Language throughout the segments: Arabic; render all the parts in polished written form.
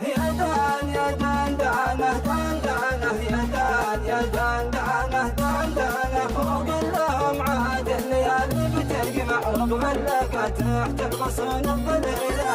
يا دان يا دان دانه دان دانه يا دان يا دان دانه دان دانه فوق اللهم عاد الليالي بتجمع رغم اللقى تحت الغصون الظليله.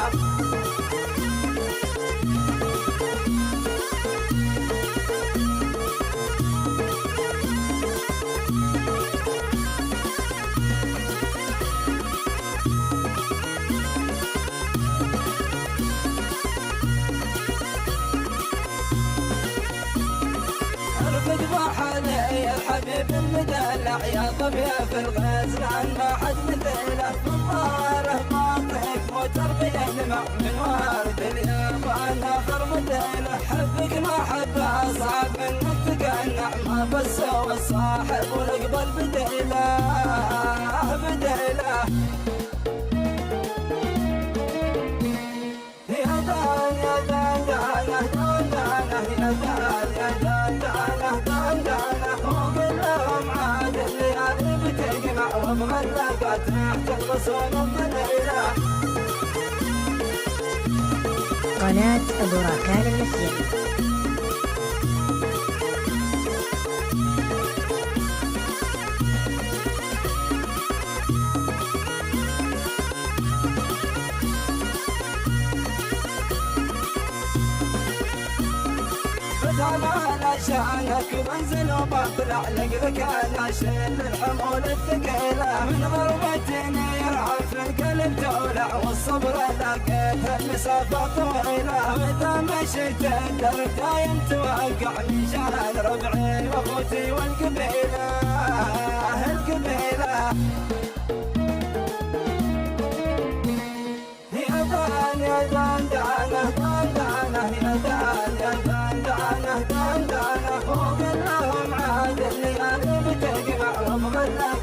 ارفد بحالي الحبيب المدلع يا طبيعة في الغزلان ما حد مثله فطاره ماطيك وتربيه لمع من وارد اليابان اخر مدينه. حبك ما حب اصعب منك تقنع ما بس هو الصاحب ونقبل بديله بديله. يا دان يا دان دانه دان دانه يا دان يا دان دانه دان دانه فوق اللهم عاد الليالي بتجمع رغم اللقى تحت الغصون الظليله. قناة أبو راكان المسيحي. فتعالى شانك بنزل وبطلع لك انا شيل الحمول الثقيله. من ضربتني يرعف القلب تولع والصبر لقيت المسافه طويله. واذا مشيت الدرب دايم توقع من شان ربعي واخوتي والقبيله القبيله. يا دان يا دان دانه دان دانه يا دان يا دان دانه دان دانه فوق اللهم عاد الليالي بتجمع رغم اللقى